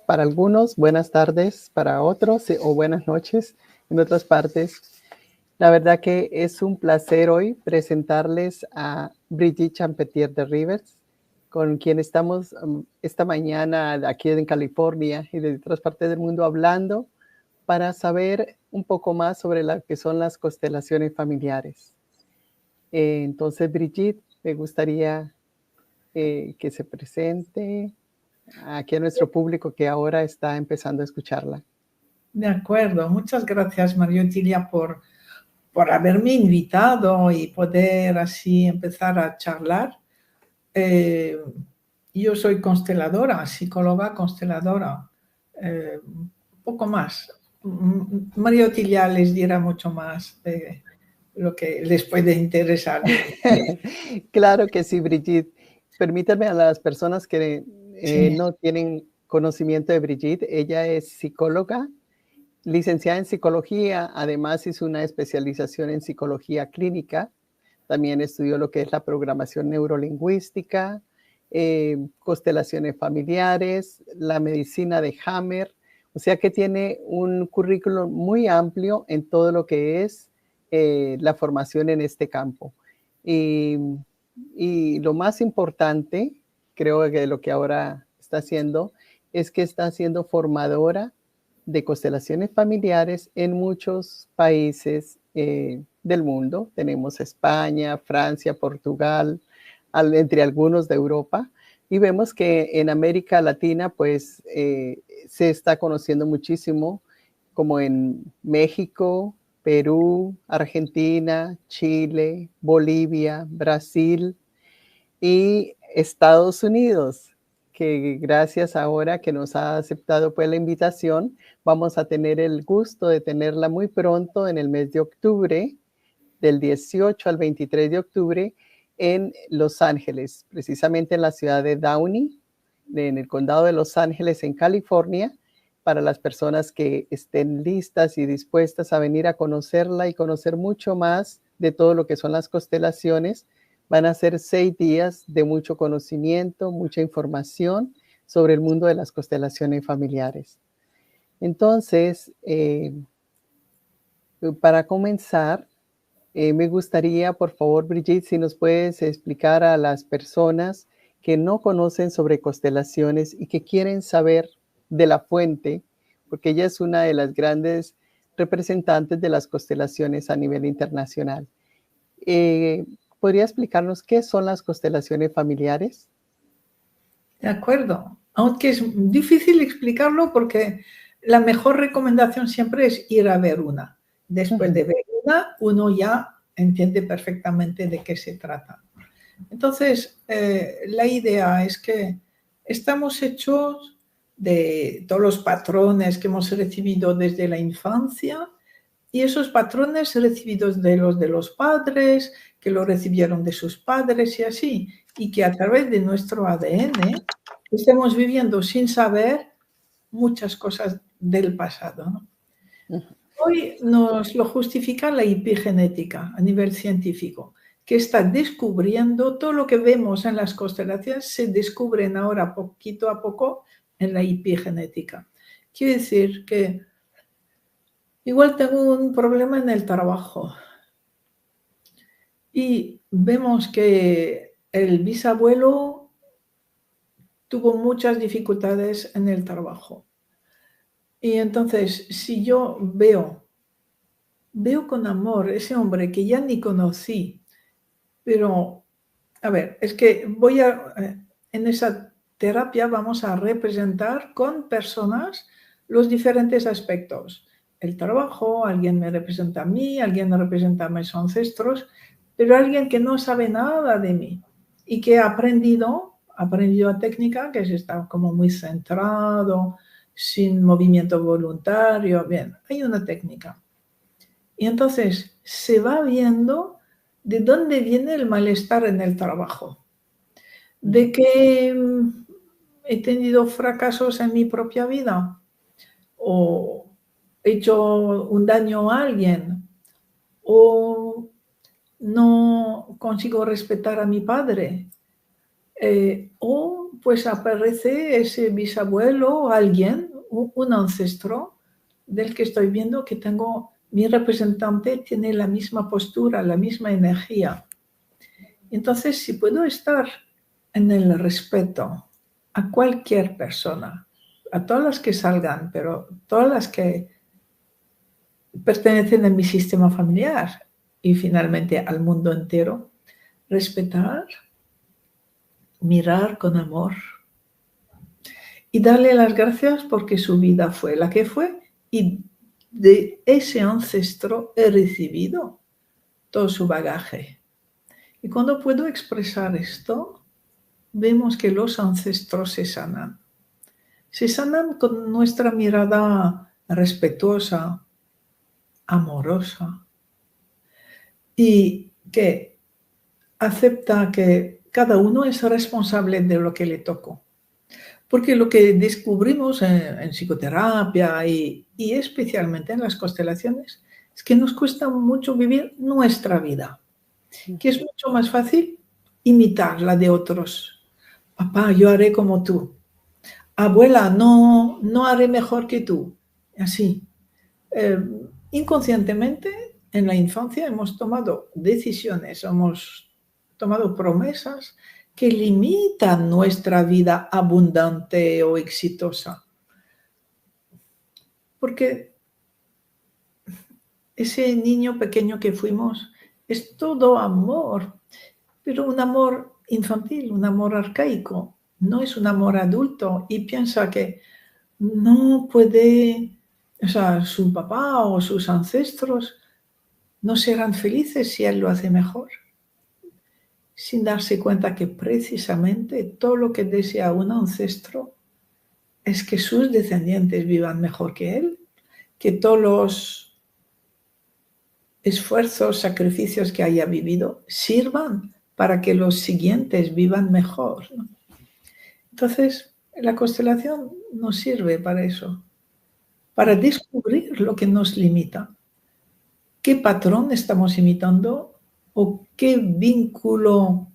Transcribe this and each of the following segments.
para algunos, buenas tardes para otros o buenas noches en otras partes. La verdad que es un placer hoy presentarles a Brigitte Champetier de Rivers, con quien estamos esta mañana aquí en California y de otras partes del mundo hablando para saber un poco más sobre lo que son las constelaciones familiares. Entonces, Brigitte, me gustaría que se presente aquí a nuestro público que ahora está empezando a escucharla. De acuerdo, muchas gracias María Otilia por haberme invitado y poder así empezar a charlar. Yo soy consteladora, psicóloga consteladora, poco más. María Otilia les dirá mucho más de lo que les puede interesar. Claro que sí, Brigitte. Permítame a las personas que no tienen conocimiento de Brigitte, ella es psicóloga, licenciada en psicología, además hizo una especialización en psicología clínica, también estudió lo que es la programación neurolingüística, constelaciones familiares, la medicina de Hammer, o sea que tiene un currículum muy amplio en todo lo que es la formación en este campo. Y lo más importante, creo que lo que ahora está haciendo, es que está siendo formadora de constelaciones familiares en muchos países del mundo. Tenemos España, Francia, Portugal, entre algunos de Europa. Y vemos que en América Latina, pues, se está conociendo muchísimo, como en México, Perú, Argentina, Chile, Bolivia, Brasil y Estados Unidos, que gracias ahora que nos ha aceptado pues la invitación, vamos a tener el gusto de tenerla muy pronto en el mes de octubre, del 18 al 23 de octubre, en Los Ángeles, precisamente en la ciudad de Downey, en el condado de Los Ángeles, en California, para las personas que estén listas y dispuestas a venir a conocerla y conocer mucho más de todo lo que son las constelaciones. Van a ser 6 días de mucho conocimiento, mucha información sobre el mundo de las constelaciones familiares. Entonces, para comenzar, me gustaría, por favor, Brigitte, si nos puedes explicar a las personas que no conocen sobre constelaciones y que quieren saber de la fuente, porque ella es una de las grandes representantes de las constelaciones a nivel internacional. ¿Podría explicarnos qué son las constelaciones familiares? De acuerdo, aunque es difícil explicarlo porque la mejor recomendación siempre es ir a ver una. Después de ver una, uno ya entiende perfectamente de qué se trata. Entonces, la idea es que estamos hechos de todos los patrones que hemos recibido desde la infancia y esos patrones recibidos de los padres, que lo recibieron de sus padres y así, y que a través de nuestro ADN estamos viviendo sin saber muchas cosas del pasado, ¿no? Hoy nos lo justifica la epigenética a nivel científico, que está descubriendo todo lo que vemos en las constelaciones, se descubren ahora poquito a poco en la epigenética. Quiere decir que igual tengo un problema en el trabajo y vemos que el bisabuelo tuvo muchas dificultades en el trabajo. Y entonces, si yo veo con amor ese hombre que ya ni conocí, pero, a ver, es que en esa terapia vamos a representar con personas los diferentes aspectos. El trabajo, alguien me representa a mí, alguien me representa a mis ancestros, pero alguien que no sabe nada de mí y que ha aprendido a técnica, que está como muy centrado, sin movimiento voluntario. Bien, hay una técnica. Y entonces se va viendo de dónde viene el malestar en el trabajo. De que he tenido fracasos en mi propia vida o he hecho un daño a alguien o no consigo respetar a mi padre o pues aparece ese bisabuelo, alguien, un ancestro del que estoy viendo que tengo, mi representante tiene la misma postura, la misma energía. Entonces, si puedo estar en el respeto a cualquier persona, a todas las que salgan, pero todas las que pertenecen a mi sistema familiar y finalmente al mundo entero, respetar, mirar con amor y darle las gracias porque su vida fue la que fue y de ese ancestro he recibido todo su bagaje. Y cuando puedo expresar esto, vemos que los ancestros se sanan. Se sanan con nuestra mirada respetuosa, amorosa y que acepta que cada uno es responsable de lo que le tocó. Porque lo que descubrimos en psicoterapia y especialmente en las constelaciones es que nos cuesta mucho vivir nuestra vida, que es mucho más fácil imitar la de otros. Papá, yo haré como tú. Abuela, no haré mejor que tú. Así. Inconscientemente, en la infancia hemos tomado decisiones, hemos tomado promesas que limitan nuestra vida abundante o exitosa. Porque ese niño pequeño que fuimos es todo amor, pero un amor infantil, un amor arcaico, no es un amor adulto y piensa que no puede, o sea, su papá o sus ancestros no serán felices si él lo hace mejor, sin darse cuenta que precisamente todo lo que desea un ancestro es que sus descendientes vivan mejor que él, que todos los esfuerzos, sacrificios que haya vivido sirvan para que los siguientes vivan mejor, ¿no? Entonces, la constelación nos sirve para eso, para descubrir lo que nos limita, qué patrón estamos imitando o qué vínculo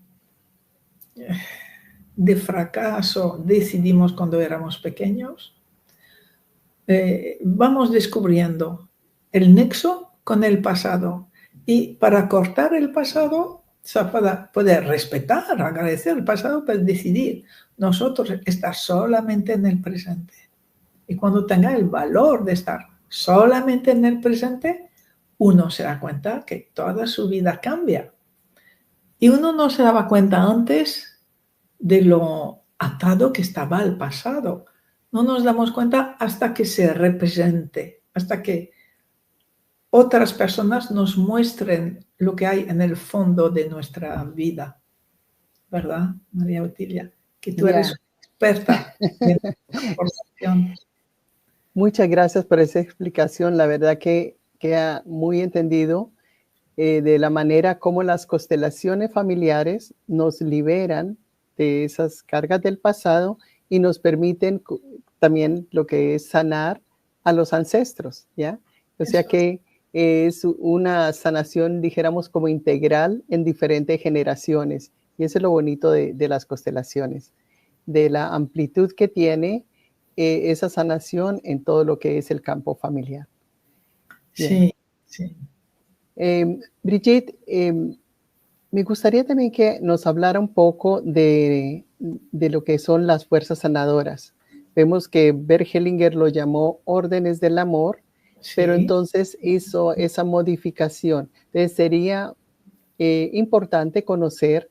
de fracaso decidimos cuando éramos pequeños. Vamos descubriendo el nexo con el pasado y para cortar el pasado, o sea, para poder respetar, agradecer el pasado, pero decidir nosotros estar solamente en el presente. Y cuando tenga el valor de estar solamente en el presente, uno se da cuenta que toda su vida cambia. Y uno no se daba cuenta antes de lo atado que estaba al pasado. No nos damos cuenta hasta que se represente, hasta que otras personas nos muestren lo que hay en el fondo de nuestra vida. ¿Verdad, María Otilia? Que tú eres experta en la formación. Muchas gracias por esa explicación. La verdad que queda muy entendido de la manera como las constelaciones familiares nos liberan de esas cargas del pasado y nos permiten también lo que es sanar a los ancestros, ¿ya? O sea que es una sanación, dijéramos, como integral en diferentes generaciones. Y eso es lo bonito de las constelaciones, de la amplitud que tiene esa sanación en todo lo que es el campo familiar. Bien. Sí, sí. Brigitte, me gustaría también que nos hablara un poco de lo que son las fuerzas sanadoras. Vemos que Bert Hellinger lo llamó órdenes del amor, sí, pero entonces hizo esa modificación. Entonces sería importante conocer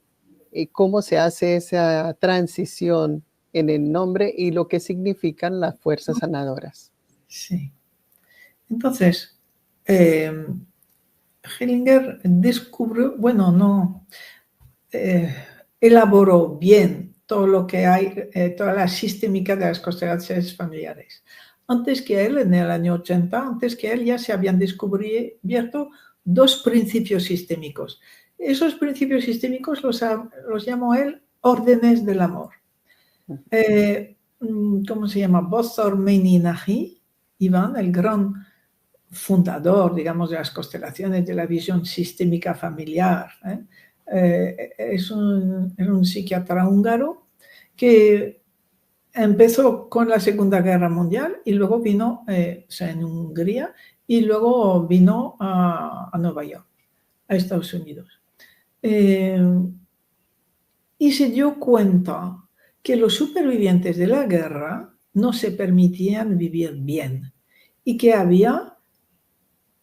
cómo se hace esa transición en el nombre y lo que significan las fuerzas sanadoras. Sí. Entonces, Hellinger descubrió, elaboró bien todo lo que hay, toda la sistémica de las constelaciones familiares. Antes que él, en el año 80, antes que él ya se habían descubierto dos principios sistémicos. Esos principios sistémicos los llamó él órdenes del amor. ¿Cómo se llama? Bothor Meini-Nagy, Iván, el gran fundador, digamos, de las constelaciones, de la visión sistémica familiar. Es un psiquiatra húngaro que empezó con la Segunda Guerra Mundial y luego vino, o sea, en Hungría, y luego vino a Nueva York, a Estados Unidos. Y se dio cuenta que los supervivientes de la guerra no se permitían vivir bien y que había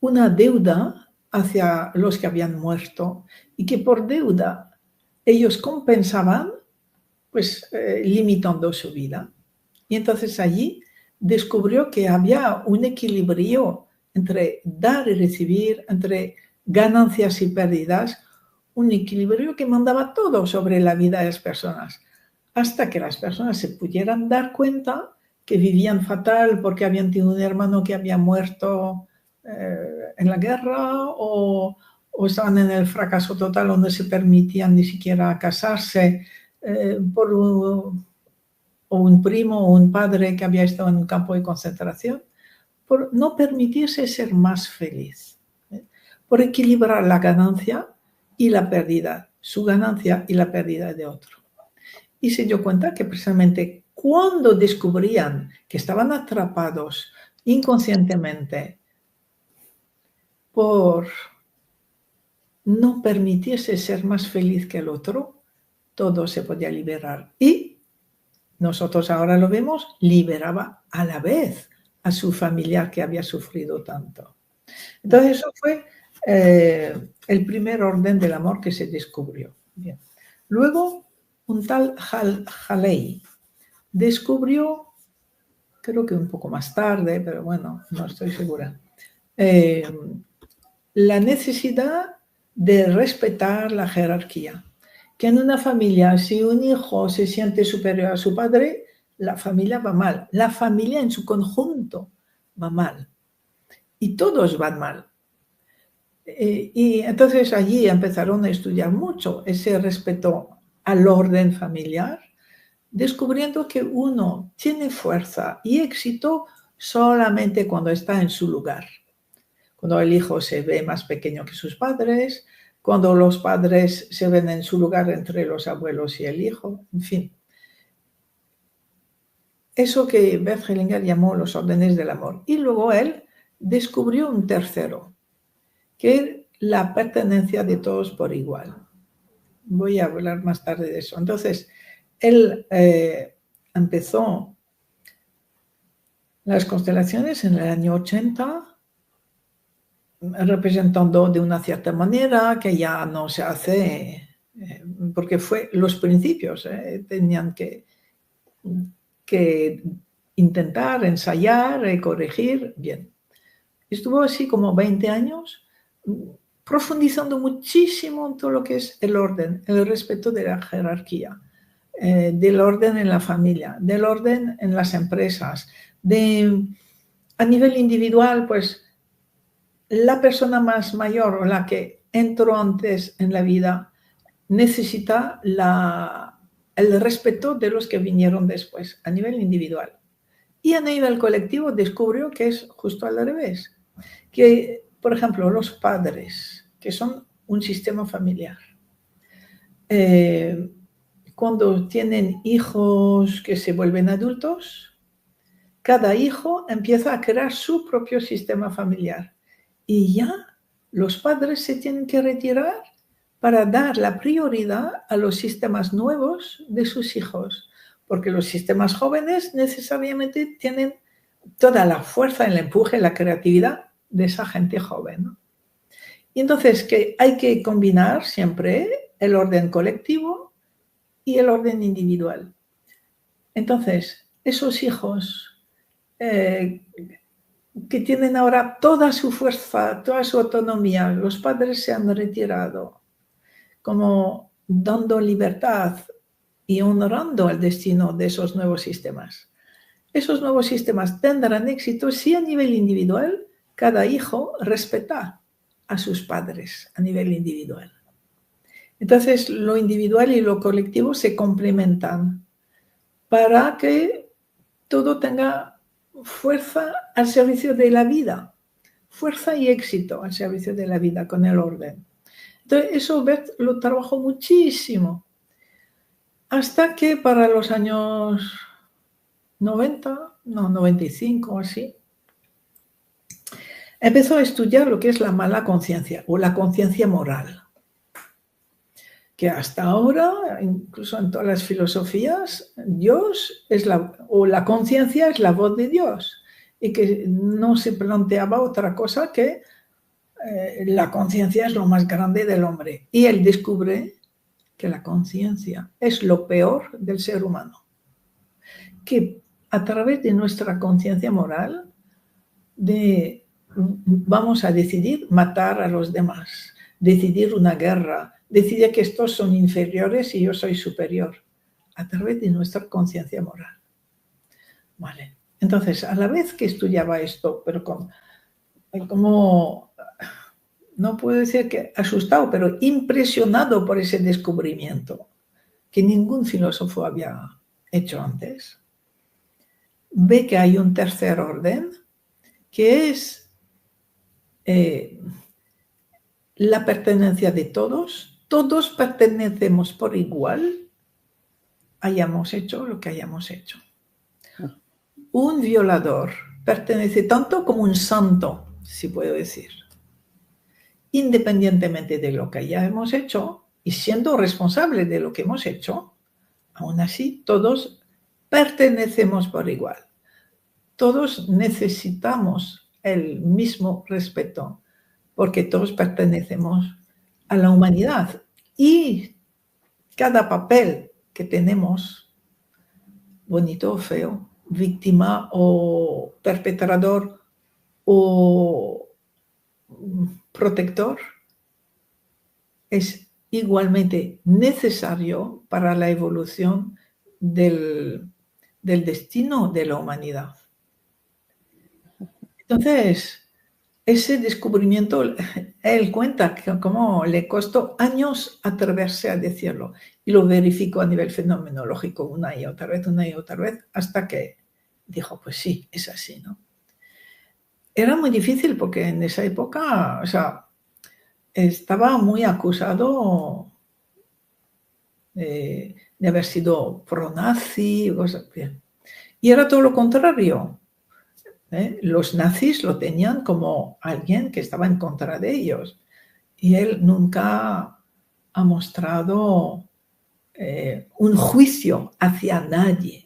una deuda hacia los que habían muerto y que por deuda ellos compensaban, pues limitando su vida. Y entonces allí descubrió que había un equilibrio entre dar y recibir, entre ganancias y pérdidas, un equilibrio que mandaba todo sobre la vida de las personas, hasta que las personas se pudieran dar cuenta que vivían fatal porque habían tenido un hermano que había muerto en la guerra o estaban en el fracaso total donde se permitían ni siquiera casarse por un primo o un padre que había estado en un campo de concentración, por no permitirse ser más feliz, por equilibrar la ganancia y la pérdida, su ganancia y la pérdida de otro. Y se dio cuenta que precisamente cuando descubrían que estaban atrapados inconscientemente por no permitirse ser más feliz que el otro, todo se podía liberar. Y nosotros ahora lo vemos, liberaba a la vez a su familiar que había sufrido tanto. Entonces eso fue el primer orden del amor que se descubrió. Bien. Luego, un tal Haley descubrió, creo que un poco más tarde, pero bueno, no estoy segura, la necesidad de respetar la jerarquía. Que en una familia, si un hijo se siente superior a su padre, la familia va mal. La familia en su conjunto va mal. Y todos van mal. Y entonces allí empezaron a estudiar mucho ese respeto al orden familiar, descubriendo que uno tiene fuerza y éxito solamente cuando está en su lugar. Cuando el hijo se ve más pequeño que sus padres, cuando los padres se ven en su lugar entre los abuelos y el hijo, en fin. Eso que Bert Hellinger llamó los órdenes del amor. Y luego él descubrió un tercero, que es la pertenencia de todos por igual. Voy a hablar más tarde de eso. Entonces, él empezó las constelaciones en el año 80, representando de una cierta manera que ya no se hace, porque fue los principios, tenían que intentar, ensayar, corregir, bien. Estuvo así como 20 años profundizando muchísimo en todo lo que es el orden, el respeto de la jerarquía, del orden en la familia, del orden en las empresas, a nivel individual, pues la persona más mayor o la que entró antes en la vida necesita el respeto de los que vinieron después, a nivel individual. Y a nivel colectivo descubrió que es justo al revés. Que, por ejemplo, los padres, que son un sistema familiar, cuando tienen hijos que se vuelven adultos, cada hijo empieza a crear su propio sistema familiar. Y ya los padres se tienen que retirar para dar la prioridad a los sistemas nuevos de sus hijos, porque los sistemas jóvenes necesariamente tienen toda la fuerza, el empuje, la creatividad de esa gente joven, ¿no? Y entonces que hay que combinar siempre el orden colectivo y el orden individual. Entonces, esos hijos que tienen ahora toda su fuerza, toda su autonomía, los padres se han retirado, como dando libertad y honrando el destino de esos nuevos sistemas. Esos nuevos sistemas tendrán éxito si a nivel individual cada hijo respeta a sus padres a nivel individual. Entonces lo individual y lo colectivo se complementan para que todo tenga fuerza al servicio de la vida, fuerza y éxito al servicio de la vida con el orden. Entonces eso Bert lo trabajó muchísimo. Hasta que para los años 90, no, 95 o así, empezó a estudiar lo que es la mala conciencia o la conciencia moral, que hasta ahora, incluso en todas las filosofías, Dios es la conciencia es la voz de Dios, y que no se planteaba otra cosa que la conciencia es lo más grande del hombre. Y él descubre que la conciencia es lo peor del ser humano, que a través de nuestra conciencia moral vamos a decidir matar a los demás, decidir una guerra, decidir que estos son inferiores y yo soy superior, a través de nuestra conciencia moral. Vale. Entonces, a la vez que estudiaba esto, pero como no puedo decir que asustado, pero impresionado por ese descubrimiento que ningún filósofo había hecho antes, ve que hay un tercer orden, que es la pertenencia de todos. Todos pertenecemos por igual, hayamos hecho lo que hayamos hecho. Un violador pertenece tanto como un santo, si puedo decir. Independientemente de lo que hayamos hecho y siendo responsables de lo que hemos hecho, aún así todos pertenecemos por igual. Todos necesitamos el mismo respeto porque todos pertenecemos a la humanidad y cada papel que tenemos, bonito o feo, víctima o perpetrador o protector, es igualmente necesario para la evolución del destino de la humanidad. Entonces, ese descubrimiento, él cuenta que como le costó años atreverse a decirlo, y lo verificó a nivel fenomenológico una y otra vez, hasta que dijo, pues sí, es así, ¿no? Era muy difícil porque en esa época, o sea, estaba muy acusado de haber sido pro-nazi, y era todo lo contrario. Los nazis lo tenían como alguien que estaba en contra de ellos, y él nunca ha mostrado un juicio hacia nadie.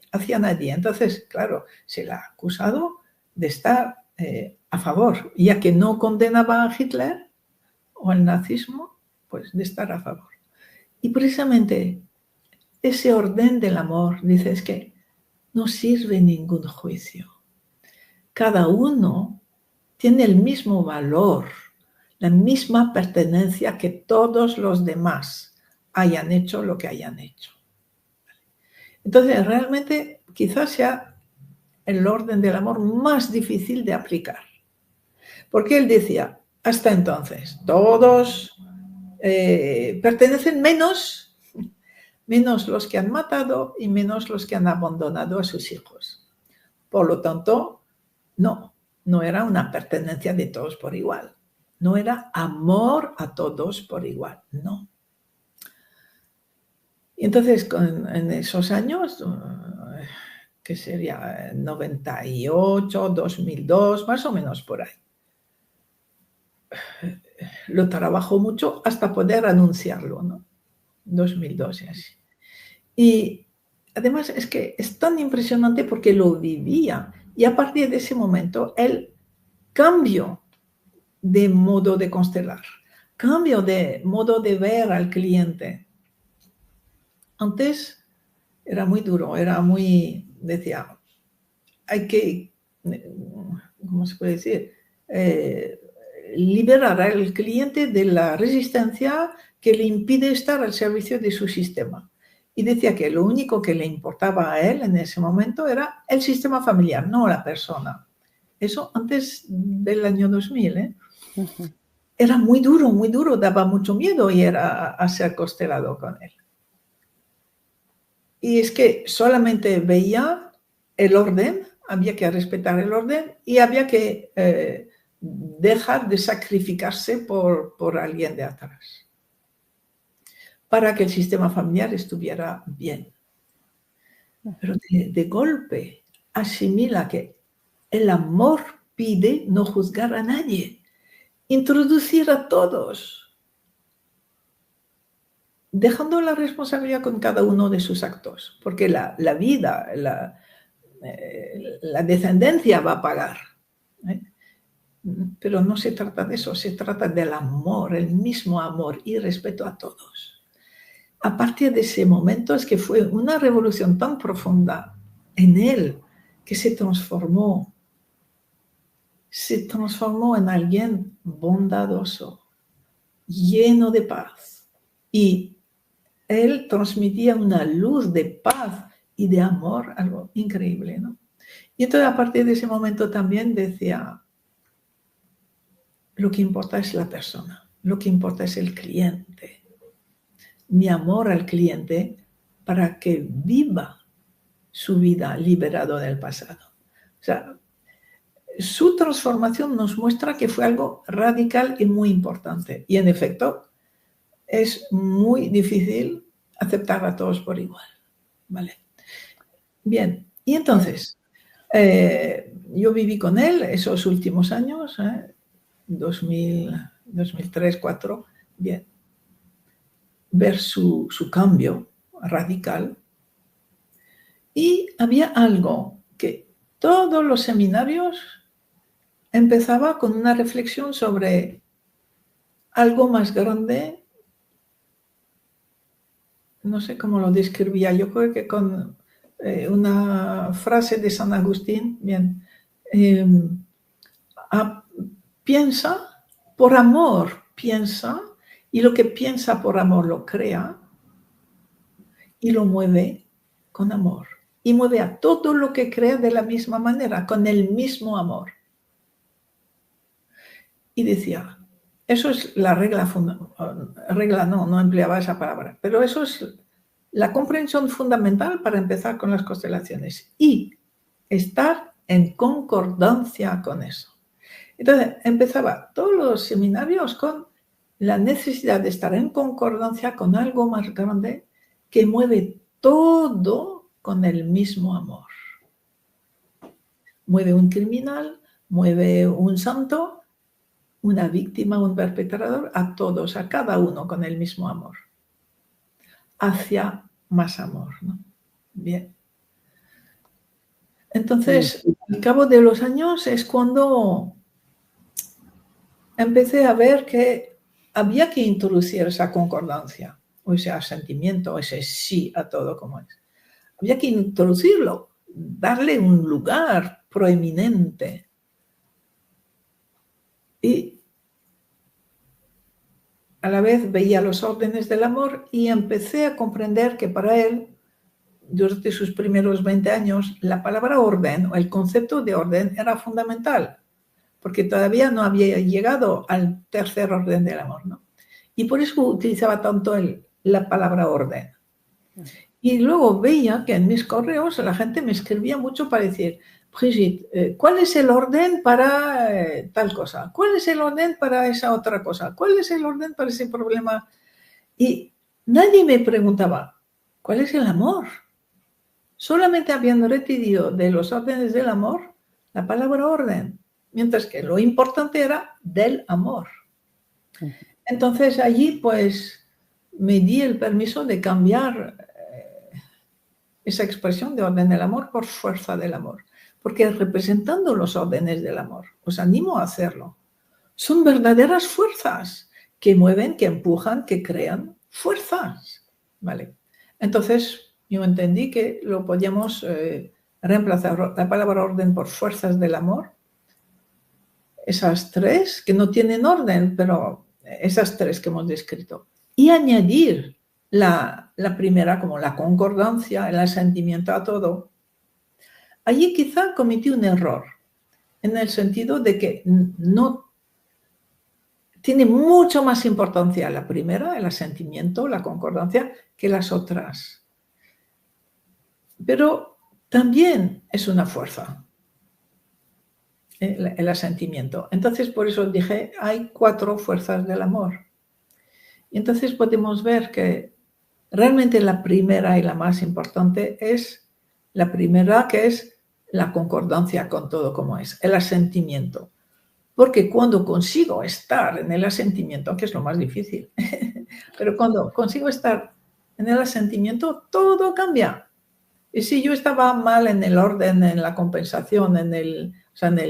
Entonces, claro, se le ha acusado de estar a favor, ya que no condenaba a Hitler o al nazismo, pues de estar a favor. Y precisamente ese orden del amor, dice, es que no sirve ningún juicio. Cada uno tiene el mismo valor, la misma pertenencia que todos los demás, hayan hecho lo que hayan hecho. Entonces, realmente, quizás sea el orden del amor más difícil de aplicar. Porque él decía, hasta entonces, todos pertenecen menos los que han matado y menos los que han abandonado a sus hijos. Por lo tanto, no era una pertenencia de todos por igual. No era amor a todos por igual, no. Y entonces, en esos años, que sería 98, 2002, más o menos por ahí, lo trabajó mucho hasta poder anunciarlo, ¿no? 2002 y así. Y además es que es tan impresionante porque lo vivía. Y a partir de ese momento, el cambio de modo de constelar, cambio de modo de ver al cliente. Antes era muy duro, decía, hay que, ¿cómo se puede decir? Liberar al cliente de la resistencia que le impide estar al servicio de su sistema. Y decía que lo único que le importaba a él en ese momento era el sistema familiar, no la persona. Eso antes del año 2000, ¿eh? Uh-huh. Era muy duro, daba mucho miedo ir a ser constelado con él. Y es que solamente veía el orden, había que respetar el orden y había que dejar de sacrificarse por alguien de atrás para que el sistema familiar estuviera bien. pero de golpe asimila que el amor pide no juzgar a nadie, introducir a todos, dejando la responsabilidad con cada uno de sus actos, porque la vida, la descendencia va a pagar. Pero no se trata de eso, se trata del amor, el mismo amor y respeto a todos. A partir de ese momento es que fue una revolución tan profunda en él que se transformó en alguien bondadoso, lleno de paz. Y él transmitía una luz de paz y de amor, algo increíble, ¿no? Y entonces a partir de ese momento también decía, lo que importa es la persona, lo que importa es el cliente. Mi amor al cliente para que viva su vida liberado del pasado. O sea, su transformación nos muestra que fue algo radical y muy importante. Y en efecto, es muy difícil aceptar a todos por igual. ¿Vale? Bien, y entonces, yo viví con él esos últimos años, 2003, 2004, bien, ver su cambio radical. Y había algo que todos los seminarios empezaba con una reflexión sobre algo más grande. No sé cómo lo describía, yo creo que con una frase de San Agustín, bien, piensa por amor, piensa, y lo que piensa por amor lo crea y lo mueve con amor. Y mueve a todo lo que crea de la misma manera, con el mismo amor. Y decía, eso es la regla no empleaba esa palabra, pero eso es la comprensión fundamental para empezar con las constelaciones y estar en concordancia con eso. Entonces, empezaba todos los seminarios con la necesidad de estar en concordancia con algo más grande que mueve todo con el mismo amor. Mueve un criminal, mueve un santo, una víctima, un perpetrador, a todos, a cada uno con el mismo amor. Hacia más amor, ¿no? Bien. Entonces, al cabo de los años es cuando empecé a ver que había que introducir esa concordancia, o ese asentimiento, ese sí a todo como es. Había que introducirlo, darle un lugar proeminente. Y a la vez veía los órdenes del amor y empecé a comprender que para él, durante sus primeros 20 años, la palabra orden o el concepto de orden era fundamental, porque todavía no había llegado al tercer orden del amor, ¿no? Y por eso utilizaba tanto la palabra orden. Y luego veía que en mis correos la gente me escribía mucho para decir, Brigitte, ¿cuál es el orden para tal cosa? ¿Cuál es el orden para esa otra cosa? ¿Cuál es el orden para ese problema? Y nadie me preguntaba, ¿cuál es el amor? Solamente habían retirado de los órdenes del amor la palabra orden, mientras que lo importante era del amor. Entonces allí pues me di el permiso de cambiar esa expresión de orden del amor por fuerza del amor, porque representando los órdenes del amor, os animo a hacerlo, son verdaderas fuerzas que mueven, que empujan, que crean fuerzas, ¿vale? Entonces yo entendí que lo podíamos reemplazar la palabra orden por fuerzas del amor, esas tres que no tienen orden, pero esas tres que hemos descrito, y añadir la primera como la concordancia, el asentimiento a todo. Allí quizá cometí un error, en el sentido de que no tiene mucho más importancia la primera, el asentimiento, la concordancia, que las otras. Pero también es una fuerza el asentimiento. Entonces, por eso dije, hay 4 fuerzas del amor. Y entonces podemos ver que realmente la primera y la más importante es La primera, que es la concordancia con todo como es, el asentimiento. Porque cuando consigo estar en el asentimiento, que es lo más difícil, pero cuando consigo estar en el asentimiento, todo cambia. Y si yo estaba mal en el orden, en la compensación, en el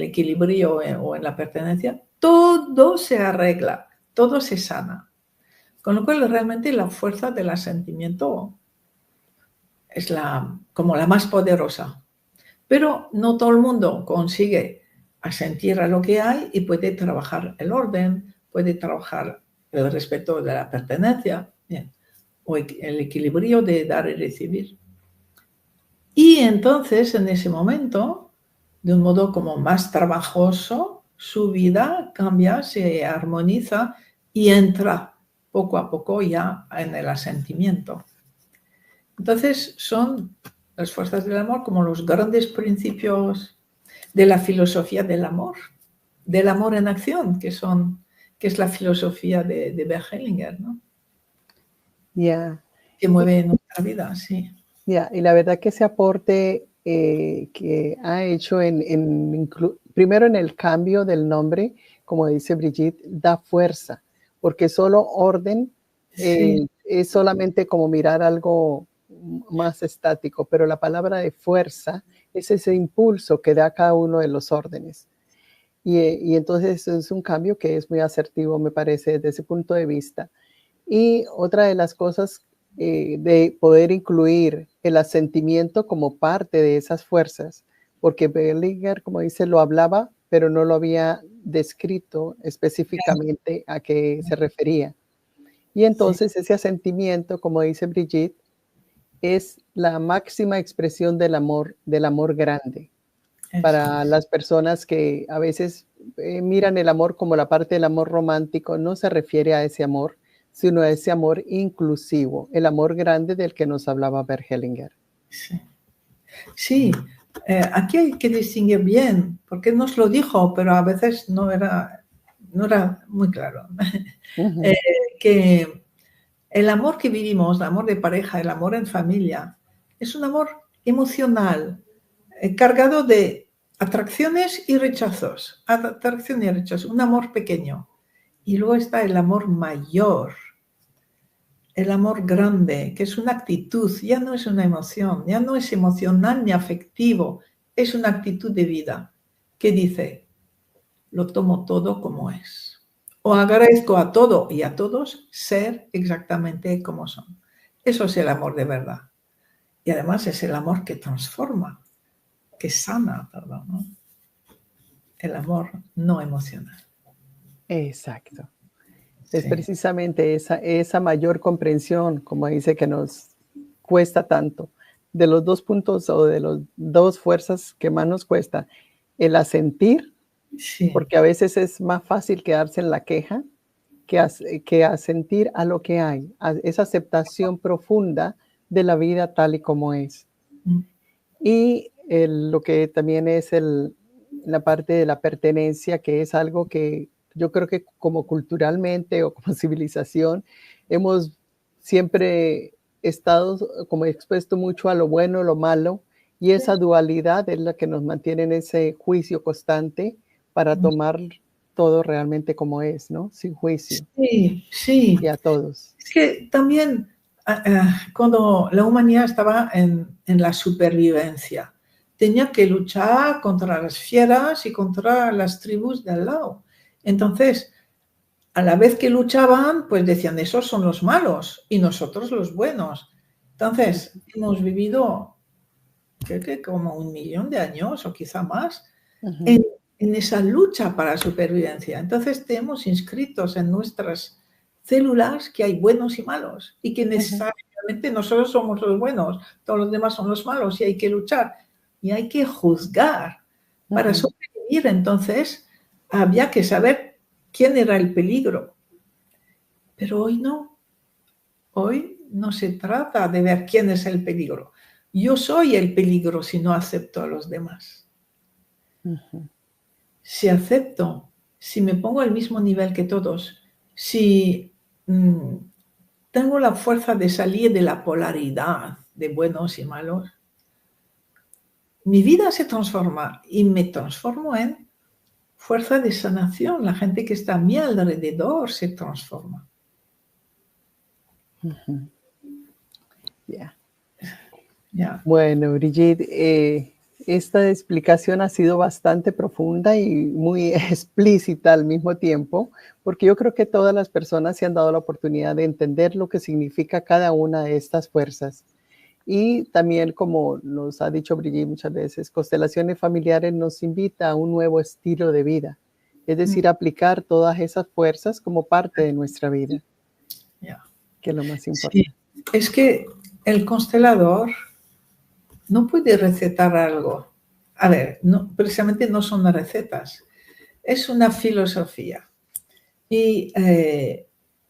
equilibrio o en la pertenencia, todo se arregla, todo se sana. Con lo cual, realmente la fuerza del asentimiento es como la más poderosa. Pero no todo el mundo consigue asentir a lo que hay y puede trabajar el orden, puede trabajar el respeto de la pertenencia, bien, o el equilibrio de dar y recibir. Y entonces, en ese momento, de un modo como más trabajoso, su vida cambia, se armoniza y entra poco a poco ya en el asentimiento. Entonces, son las fuerzas del amor como los grandes principios de la filosofía del amor en acción, que es la filosofía de Bert Hellinger, ¿no? Ya. Que mueve nuestra vida, sí. Ya, y la verdad que ese aporte que ha hecho primero en el cambio del nombre, como dice Brigitte, da fuerza, porque solo orden Sí. es solamente como mirar algo más estático, pero la palabra de fuerza es ese impulso que da cada uno de los órdenes. Y entonces es un cambio que es muy asertivo, me parece, desde ese punto de vista. Y otra de las cosas de poder incluir el asentimiento como parte de esas fuerzas, porque Bellinger, como dice, lo hablaba, pero no lo había descrito específicamente a qué se refería. Y entonces ese asentimiento, como dice Brigitte, es la máxima expresión del amor grande. Para las personas que a veces miran el amor como la parte del amor romántico, no se refiere a ese amor, sino a ese amor inclusivo, el amor grande del que nos hablaba Bert Hellinger. Sí, sí. Aquí hay que distinguir bien, porque nos lo dijo, pero a veces no era muy claro. Que el amor que vivimos, el amor de pareja, el amor en familia, es un amor emocional, cargado de atracciones y rechazos. Atracción y rechazo, un amor pequeño. Y luego está el amor mayor, el amor grande, que es una actitud, ya no es una emoción, ya no es emocional ni afectivo, es una actitud de vida que dice, lo tomo todo como es. O agradezco a todo y a todos ser exactamente como son. Eso es el amor de verdad. Y además es el amor que transforma, que sana todo, ¿no? El amor no emocional. Exacto. Es Sí. precisamente esa mayor comprensión, como dice, que nos cuesta tanto, de los dos puntos o de las dos fuerzas que más nos cuesta, el asentir, Sí. porque a veces es más fácil quedarse en la queja que asentir a lo que hay, a esa aceptación profunda de la vida tal y como es. Y lo que también es la parte de la pertenencia, que es algo que yo creo que como culturalmente o como civilización hemos siempre estado como expuesto mucho a lo bueno, lo malo, y esa dualidad es la que nos mantiene en ese juicio constante para tomar todo realmente como es, ¿no? Sin juicio. Sí, sí. Y a todos. Es que también cuando la humanidad estaba en la supervivencia, tenía que luchar contra las fieras y contra las tribus de al lado. Entonces, a la vez que luchaban, pues decían, esos son los malos y nosotros los buenos. Entonces, hemos vivido, creo que como 1.000.000 de años o quizá más, en esa lucha para la supervivencia. Entonces, tenemos inscritos en nuestras células que hay buenos y malos y que necesariamente nosotros somos los buenos, todos los demás son los malos y hay que luchar y hay que juzgar. Para sobrevivir, entonces, había que saber quién era el peligro. Pero hoy no. Hoy no se trata de ver quién es el peligro. Yo soy el peligro si no acepto a los demás. Si acepto, si me pongo al mismo nivel que todos, si tengo la fuerza de salir de la polaridad de buenos y malos, mi vida se transforma y me transformo en fuerza de sanación. La gente que está a mi alrededor se transforma. Yeah. Yeah. Bueno, Brigitte, esta explicación ha sido bastante profunda y muy explícita al mismo tiempo, porque yo creo que todas las personas se han dado la oportunidad de entender lo que significa cada una de estas fuerzas. Y también, como nos ha dicho Brigitte muchas veces, Constelaciones Familiares nos invita a un nuevo estilo de vida, es decir, aplicar todas esas fuerzas como parte de nuestra vida, Yeah. que es lo más importante. Sí, es que el constelador no puede recetar algo. A ver, no, precisamente no son recetas, es una filosofía. Y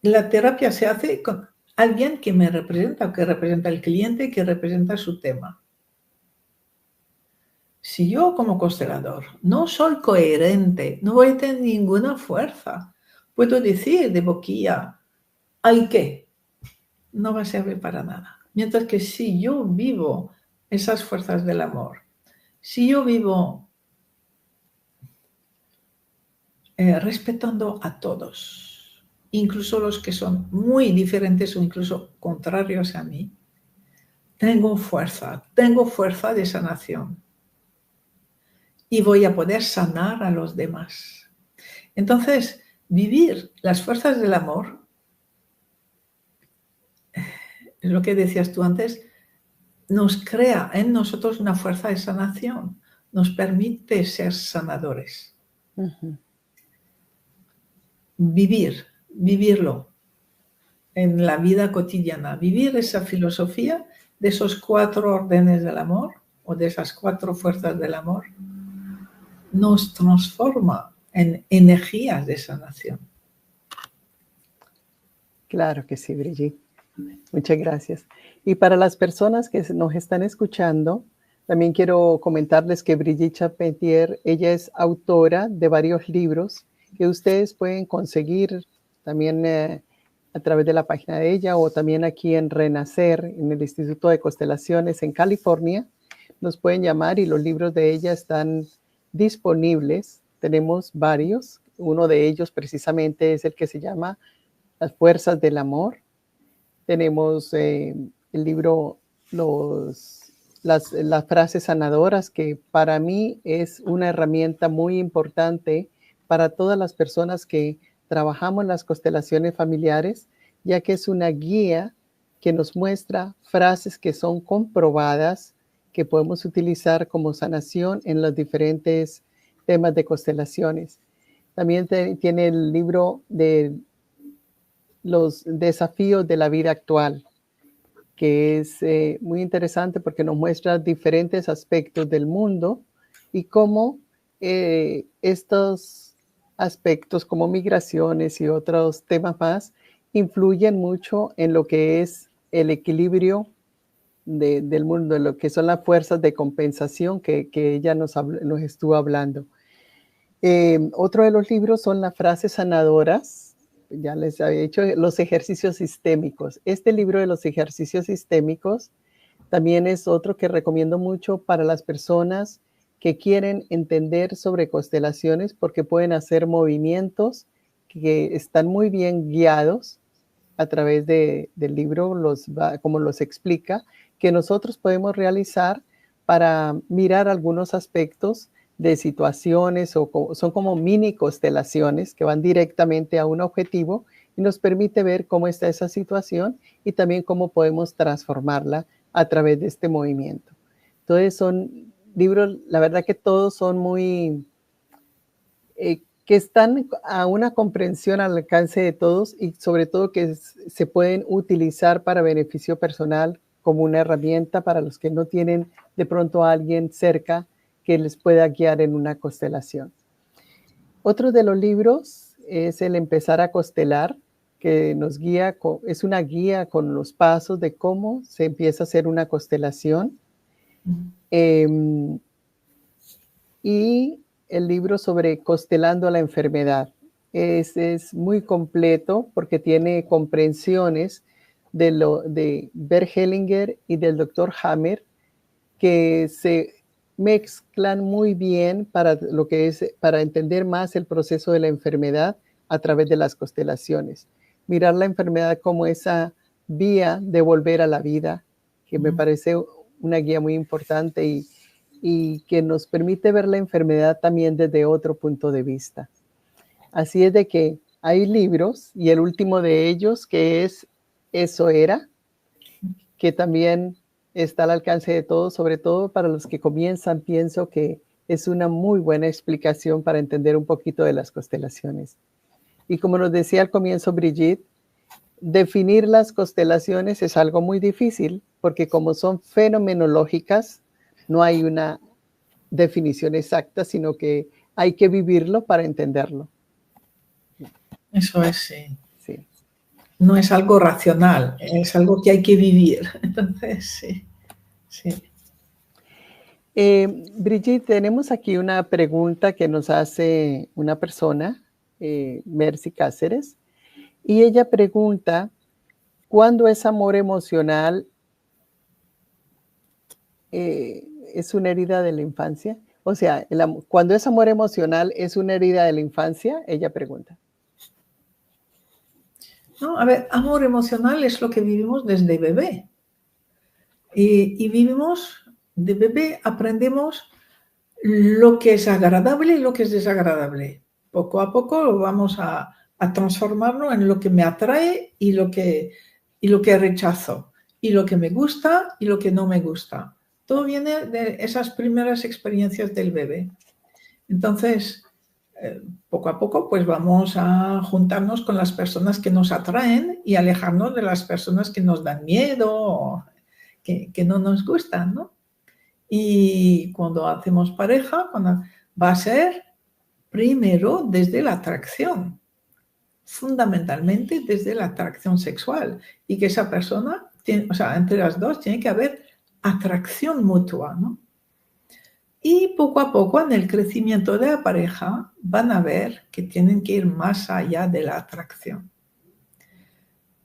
la terapia se hace con alguien que me representa, o que representa al cliente, que representa su tema. Si yo como constelador no soy coherente, no voy a tener ninguna fuerza. Puedo decir de boquilla, ¿hay qué? No va a servir para nada. Mientras que si yo vivo esas fuerzas del amor, si yo vivo respetando a todos, incluso los que son muy diferentes o incluso contrarios a mí, tengo fuerza de sanación y voy a poder sanar a los demás. Entonces, vivir las fuerzas del amor, es lo que decías tú antes, nos crea en nosotros una fuerza de sanación, nos permite ser sanadores. Vivirlo en la vida cotidiana, vivir esa filosofía de esos 4 órdenes del amor o de esas 4 fuerzas del amor, nos transforma en energías de sanación. Claro que sí, Brigitte. Muchas gracias. Y para las personas que nos están escuchando, también quiero comentarles que Brigitte Charpentier, ella es autora de varios libros que ustedes pueden conseguir también a través de la página de ella o también aquí en Renacer, en el Instituto de Constelaciones en California. Nos pueden llamar y los libros de ella están disponibles. Tenemos varios. Uno de ellos precisamente es el que se llama Las Fuerzas del Amor. Tenemos el libro las frases sanadoras, que para mí es una herramienta muy importante para todas las personas que trabajamos en las constelaciones familiares, ya que es una guía que nos muestra frases que son comprobadas, que podemos utilizar como sanación en los diferentes temas de constelaciones. También tiene el libro de los desafíos de la vida actual, que es muy interesante porque nos muestra diferentes aspectos del mundo y cómo estos aspectos como migraciones y otros temas más influyen mucho en lo que es el equilibrio del mundo, en lo que son las fuerzas de compensación que ella nos estuvo hablando. Otro de los libros son las frases sanadoras. Ya les había dicho los ejercicios sistémicos. Este libro de los ejercicios sistémicos también es otro que recomiendo mucho para las personas que quieren entender sobre constelaciones, porque pueden hacer movimientos que están muy bien guiados a través del libro, como los explica, que nosotros podemos realizar para mirar algunos aspectos de situaciones o son como mini constelaciones que van directamente a un objetivo y nos permite ver cómo está esa situación y también cómo podemos transformarla a través de este movimiento. Entonces son libros, la verdad que todos son muy, que están a una comprensión al alcance de todos y sobre todo que se pueden utilizar para beneficio personal como una herramienta para los que no tienen de pronto a alguien cerca que les pueda guiar en una constelación. Otro de los libros es El Empezar a Constelar, que nos guía, es una guía con los pasos de cómo se empieza a hacer una constelación. Y el libro sobre Constelando la Enfermedad. Es muy completo porque tiene comprensiones de Bert Hellinger y del Dr. Hammer, que se mezclan muy bien para lo que es, para entender más el proceso de la enfermedad a través de las constelaciones. Mirar la enfermedad como esa vía de volver a la vida, que me parece una guía muy importante y que nos permite ver la enfermedad también desde otro punto de vista. Así es de que hay libros y el último de ellos que es Eso era, que también está al alcance de todos, sobre todo para los que comienzan, pienso que es una muy buena explicación para entender un poquito de las constelaciones. Y como nos decía al comienzo Brigitte, definir las constelaciones es algo muy difícil porque como son fenomenológicas, no hay una definición exacta, sino que hay que vivirlo para entenderlo. Eso es, sí. Sí. No es algo racional, es algo que hay que vivir. Entonces, sí, sí. Brigitte, tenemos aquí una pregunta que nos hace una persona, Mercy Cáceres, y ella pregunta, ¿cuándo es amor emocional? ¿Es una herida de la infancia? O sea, cuando es amor emocional, ¿es una herida de la infancia? Ella pregunta. No, a ver, amor emocional es lo que vivimos desde bebé. Y vivimos, de bebé aprendemos lo que es agradable y lo que es desagradable. Poco a poco vamos a transformarlo en lo que me atrae y lo que rechazo, y lo que me gusta y lo que no me gusta. Todo viene de esas primeras experiencias del bebé. Entonces, poco a poco, pues vamos a juntarnos con las personas que nos atraen y alejarnos de las personas que nos dan miedo o que no nos gustan, ¿no? Y cuando hacemos pareja, va a ser primero desde la atracción, fundamentalmente desde la atracción sexual, y que esa persona, o sea, entre las dos tiene que haber atracción mutua, ¿no? Y poco a poco en el crecimiento de la pareja van a ver que tienen que ir más allá de la atracción.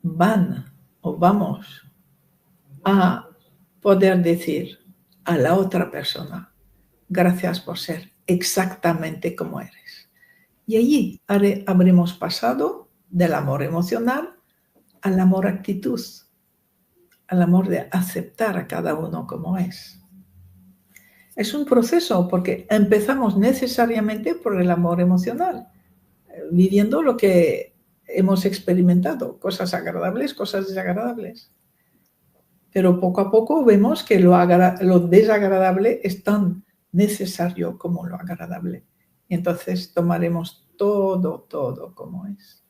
Vamos a poder decir a la otra persona, gracias por ser exactamente como eres. Y allí habremos pasado del amor emocional al amor actitud, al amor de aceptar a cada uno como es. Es un proceso porque empezamos necesariamente por el amor emocional, viviendo lo que hemos experimentado, cosas agradables, cosas desagradables. Pero poco a poco vemos que lo desagradable es tan necesario como lo agradable. Y entonces tomaremos todo como es.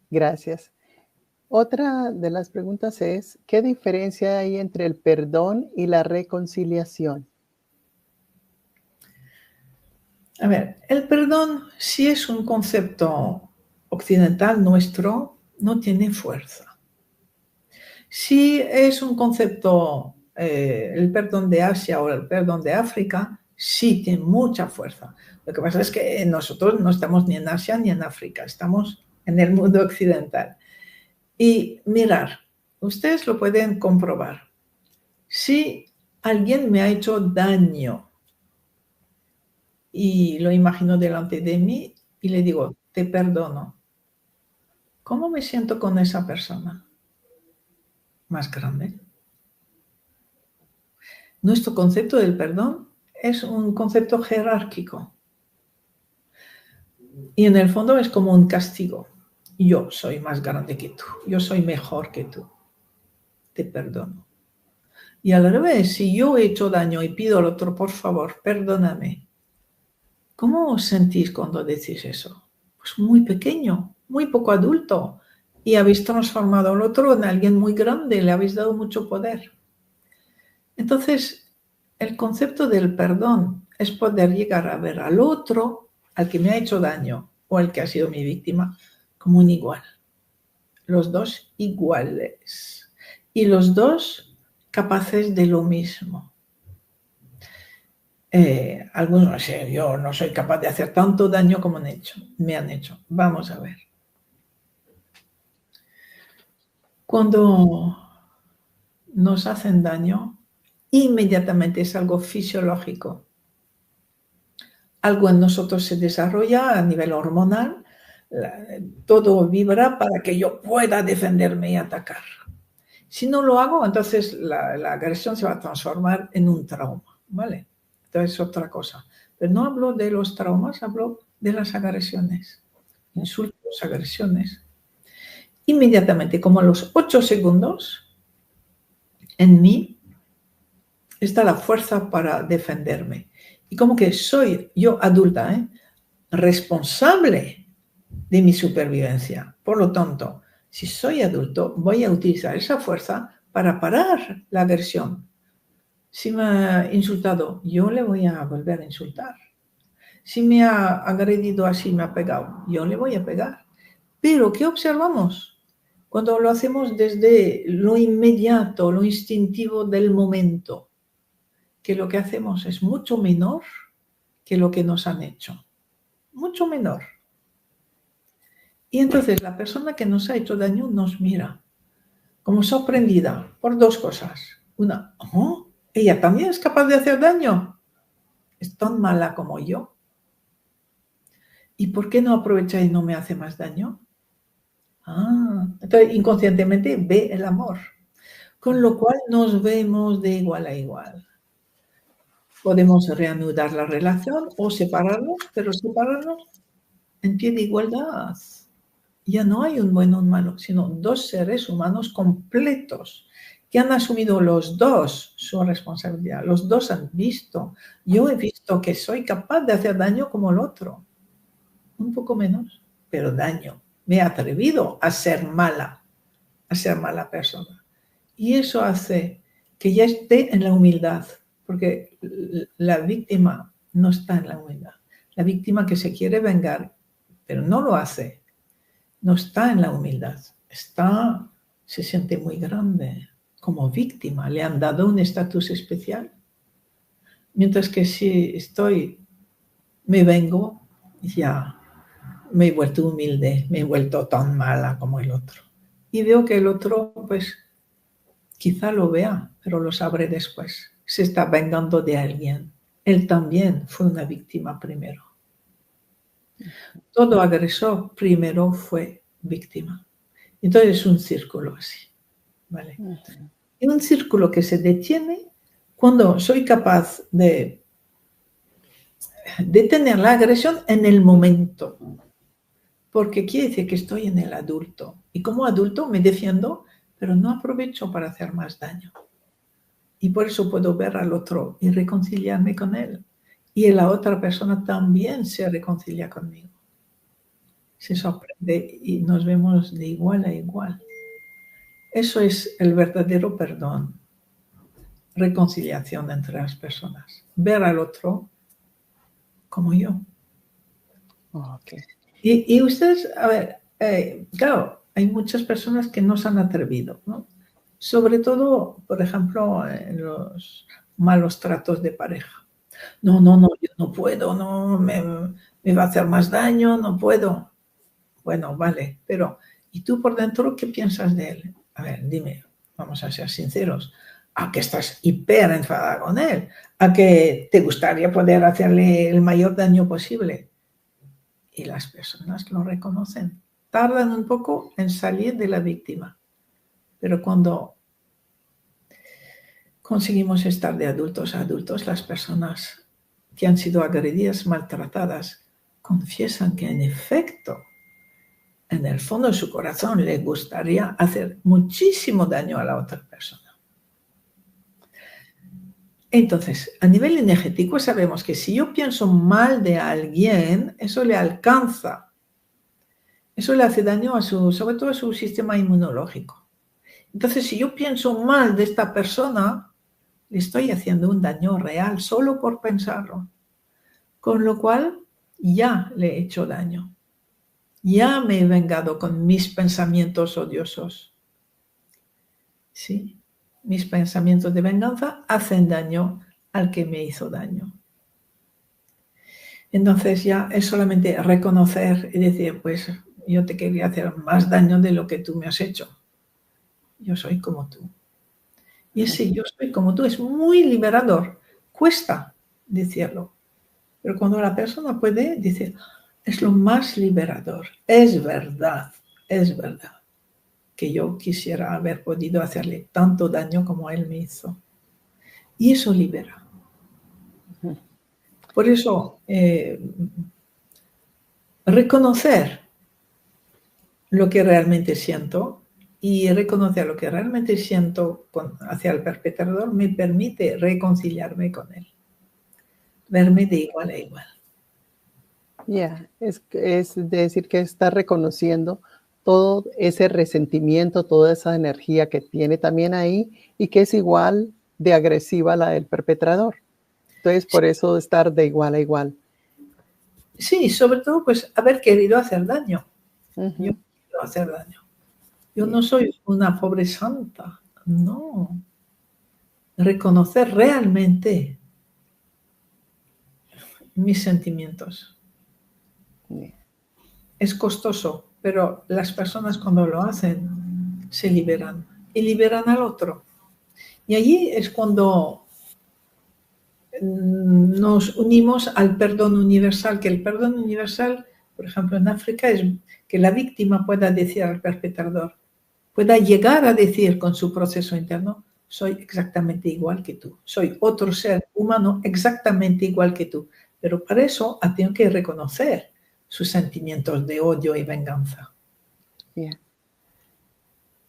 Gracias. Otra de las preguntas es, ¿qué diferencia hay entre el perdón y la reconciliación? A ver, el perdón, si es un concepto occidental nuestro, no tiene fuerza. Si es un concepto, el perdón de Asia o el perdón de África, sí tiene mucha fuerza. Lo que pasa es que nosotros no estamos ni en Asia ni en África, estamos en el mundo occidental. Y mirar, ustedes lo pueden comprobar. Si alguien me ha hecho daño y lo imagino delante de mí y le digo, te perdono, ¿cómo me siento con esa persona? Más grande. Nuestro concepto del perdón es un concepto jerárquico. Y en el fondo es como un castigo. Yo soy más grande que tú, yo soy mejor que tú. Te perdono. Y al revés, si yo he hecho daño y pido al otro, por favor, perdóname. ¿Cómo os sentís cuando decís eso? Pues muy pequeño, muy poco adulto. Y habéis transformado al otro en alguien muy grande, le habéis dado mucho poder. Entonces, el concepto del perdón es poder llegar a ver al otro, al que me ha hecho daño o al que ha sido mi víctima, como un igual. Los dos iguales. Y los dos capaces de lo mismo. Algunos no sé, yo no soy capaz de hacer tanto daño como me han hecho. Vamos a ver. Cuando nos hacen daño, inmediatamente es algo fisiológico. Algo en nosotros se desarrolla a nivel hormonal, todo vibra para que yo pueda defenderme y atacar. Si no lo hago, entonces la agresión se va a transformar en un trauma, ¿vale? Entonces es otra cosa. Pero no hablo de los traumas, hablo de las agresiones, insultos, agresiones. Inmediatamente, como a los 8 segundos, en mí está la fuerza para defenderme. Y como que soy yo adulta, responsable de mi supervivencia. Por lo tanto, si soy adulto, voy a utilizar esa fuerza para parar la agresión. Si me ha insultado, yo le voy a volver a insultar. Si me ha agredido así, me ha pegado, yo le voy a pegar. Pero, ¿qué observamos? Cuando lo hacemos desde lo inmediato, lo instintivo del momento, que lo que hacemos es mucho menor que lo que nos han hecho. Mucho menor. Y entonces la persona que nos ha hecho daño nos mira como sorprendida por dos cosas. Una, oh, ella también es capaz de hacer daño. Es tan mala como yo. ¿Y por qué no aprovecha y no me hace más daño? Entonces inconscientemente ve el amor. Con lo cual nos vemos de igual a igual. Podemos reanudar la relación o separarnos, pero separarnos en pie de igualdad. Ya no hay un bueno o un malo, sino dos seres humanos completos que han asumido los dos su responsabilidad. Los dos han visto. Yo he visto que soy capaz de hacer daño como el otro. Un poco menos, pero daño. Me he atrevido a ser mala persona. Y eso hace que ya esté en la humildad, porque la víctima no está en la humildad. La víctima que se quiere vengar, pero no lo hace, no está en la humildad. Se siente muy grande como víctima. Le han dado un estatus especial. Mientras que si me vengo, ya me he vuelto humilde, me he vuelto tan mala como el otro. Y veo que el otro, pues, quizá lo vea, pero lo sabré después. Se está vengando de alguien. Él también fue una víctima primero. Todo agresor primero fue víctima. Entonces es un círculo así, ¿vale? Y un círculo que se detiene cuando soy capaz de detener la agresión en el momento. Porque quiere decir que estoy en el adulto. Y como adulto me defiendo, pero no aprovecho para hacer más daño. Y por eso puedo ver al otro y reconciliarme con él. Y la otra persona también se reconcilia conmigo. Se sorprende y nos vemos de igual a igual. Eso es el verdadero perdón. Reconciliación entre las personas. Ver al otro como yo. Okay. Y ustedes, a ver, claro, hay muchas personas que no se han atrevido, ¿no? Sobre todo, por ejemplo, en los malos tratos de pareja. No, yo no puedo, no, me va a hacer más daño, no puedo. Bueno, vale, pero ¿y tú por dentro qué piensas de él? A ver, dime, vamos a ser sinceros. ¿A que estás hiper enfadada con él? ¿A que te gustaría poder hacerle el mayor daño posible? Y las personas lo reconocen. Tardan un poco en salir de la víctima. Pero cuando conseguimos estar de adultos a adultos, las personas que han sido agredidas, maltratadas, confiesan que en efecto, en el fondo de su corazón, le gustaría hacer muchísimo daño a la otra persona. Entonces, a nivel energético sabemos que si yo pienso mal de alguien, eso le alcanza. Eso le hace daño sobre todo a su sistema inmunológico. Entonces, si yo pienso mal de esta persona, le estoy haciendo un daño real solo por pensarlo. Con lo cual, ya le he hecho daño. Ya me he vengado con mis pensamientos odiosos. ¿Sí? Mis pensamientos de venganza hacen daño al que me hizo daño. Entonces ya es solamente reconocer y decir, pues yo te quería hacer más daño de lo que tú me has hecho. Yo soy como tú. Y ese yo soy como tú es muy liberador. Cuesta decirlo. Pero cuando la persona puede decir, es lo más liberador. Es verdad que yo quisiera haber podido hacerle tanto daño como él me hizo. Y eso libera. Por eso, reconocer lo que realmente siento y reconocer lo que realmente siento hacia el perpetrador me permite reconciliarme con él, verme de igual a igual. Es decir que está reconociendo todo ese resentimiento, toda esa energía que tiene también ahí y que es igual de agresiva a la del perpetrador. Entonces, por eso estar de igual a igual. Sí, sobre todo, pues, haber querido hacer daño. Yo quiero hacer daño. Yo no soy una pobre santa, no. Reconocer realmente mis sentimientos. Es costoso, pero las personas cuando lo hacen se liberan y liberan al otro. Y allí es cuando nos unimos al perdón universal, que el perdón universal, por ejemplo, en África, es que la víctima pueda decir al perpetrador, pueda llegar a decir con su proceso interno, soy exactamente igual que tú, soy otro ser humano exactamente igual que tú, pero para eso tengo que reconocer sus sentimientos de odio y venganza.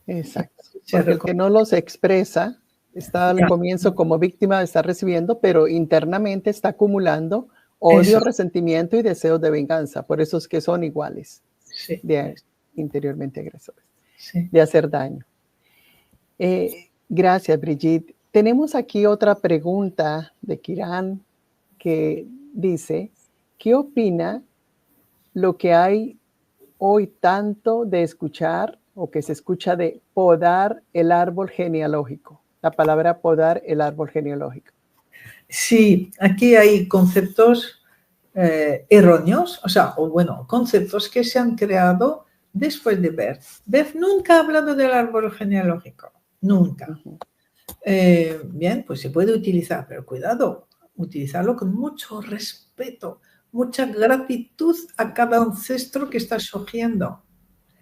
Exacto, porque el que no los expresa está al comienzo como víctima, está recibiendo, pero internamente está acumulando odio, resentimiento y deseos de venganza. Por eso es que son iguales, interiormente agresores, de hacer daño. Gracias, Brigitte. Tenemos aquí otra pregunta de Kiran que dice, ¿qué opina lo que hay hoy tanto de escuchar o que se escucha de podar el árbol genealógico? La palabra podar el árbol genealógico. Sí, aquí hay conceptos erróneos, conceptos que se han creado después de Bert. Bert nunca ha hablado del árbol genealógico, nunca. Bien, pues se puede utilizar, pero cuidado, utilizarlo con mucho respeto, mucha gratitud a cada ancestro que está surgiendo,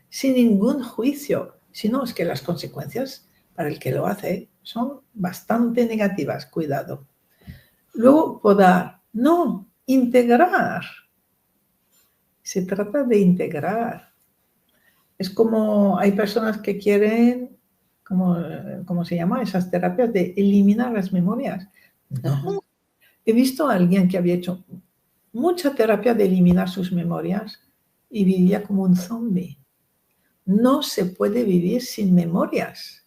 sin ningún juicio. Si no, es que las consecuencias para el que lo hace son bastante negativas, cuidado. Luego, podar, no, integrar. Se trata de integrar. Es como hay personas que quieren, ¿cómo se llama? Esas terapias de eliminar las memorias. No. He visto a alguien que había hecho mucha terapia de eliminar sus memorias y vivía como un zombie. No se puede vivir sin memorias.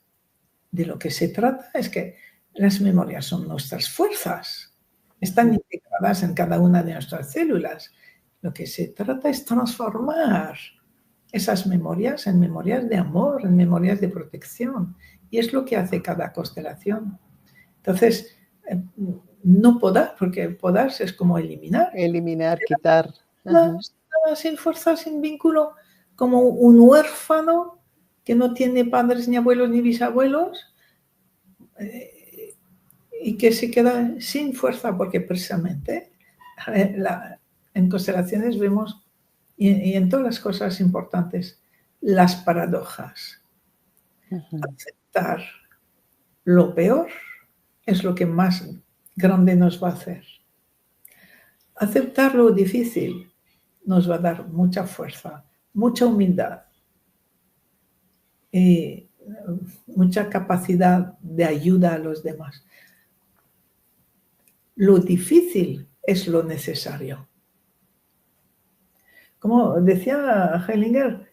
De lo que se trata es que las memorias son nuestras fuerzas. Están integradas en cada una de nuestras células. Lo que se trata es transformar esas memorias en memorias de amor, en memorias de protección. Y es lo que hace cada constelación. Entonces, no podar, porque podar es como eliminar. Eliminar, quitar. Nada, sin fuerza, sin vínculo, como un huérfano que no tiene padres, ni abuelos, ni bisabuelos, y que se queda sin fuerza, porque precisamente en constelaciones vemos, y en todas las cosas importantes, las paradojas. Aceptar lo peor es lo que más grande nos va a hacer. Aceptar lo difícil nos va a dar mucha fuerza, mucha humildad y mucha capacidad de ayuda a los demás. Lo difícil es lo necesario. Como decía Hellinger,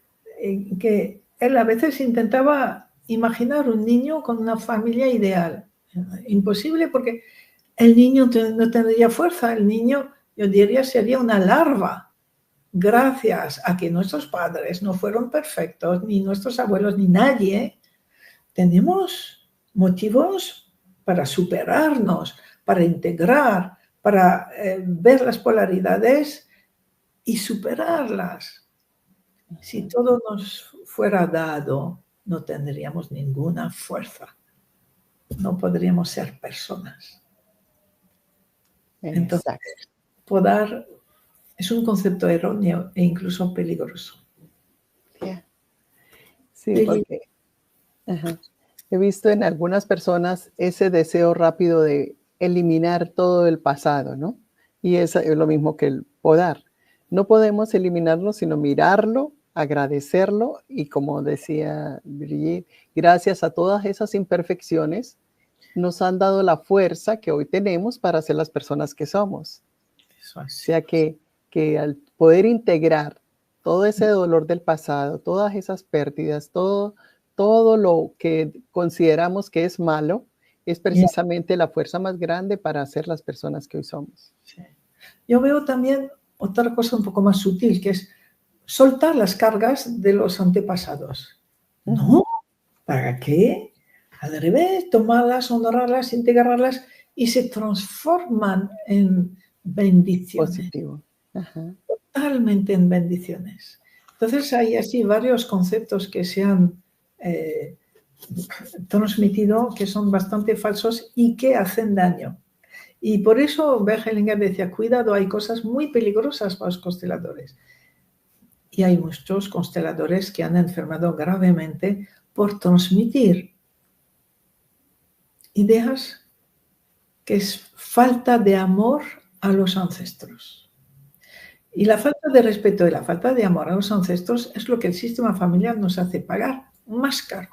que él a veces intentaba imaginar un niño con una familia ideal. Imposible, porque el niño no tendría fuerza, el niño, yo diría, sería una larva. Gracias a que nuestros padres no fueron perfectos, ni nuestros abuelos, ni nadie, tenemos motivos para superarnos, para integrar, para ver las polaridades y superarlas. Si todo nos fuera dado, no tendríamos ninguna fuerza. no podríamos ser personas. Entonces, Exacto. podar es un concepto erróneo e incluso peligroso. Yeah. Sí, porque he visto en algunas personas ese deseo rápido de eliminar todo el pasado, ¿no? Y eso es lo mismo que el podar. No podemos eliminarlo, sino mirarlo, agradecerlo y, como decía Brigitte, gracias a todas esas imperfecciones, nos han dado la fuerza que hoy tenemos para ser las personas que somos. Eso O es. sea que al poder integrar todo ese dolor del pasado, todas esas pérdidas, todo lo que consideramos que es malo, es precisamente la fuerza más grande para ser las personas que hoy somos. Sí. Yo veo también otra cosa un poco más sutil, que es soltar las cargas de los antepasados. No, ¿para qué? Al revés, tomarlas, honrarlas, integrarlas y se transforman en bendiciones. Positivo. Ajá. Totalmente en bendiciones. Entonces hay así varios conceptos que se han transmitido que son bastante falsos y que hacen daño. Y por eso Bert Hellinger decía, cuidado, hay cosas muy peligrosas para los consteladores. Y hay muchos consteladores que han enfermado gravemente por transmitir ideas que es falta de amor a los ancestros. Y la falta de respeto y la falta de amor a los ancestros es lo que el sistema familiar nos hace pagar más caro.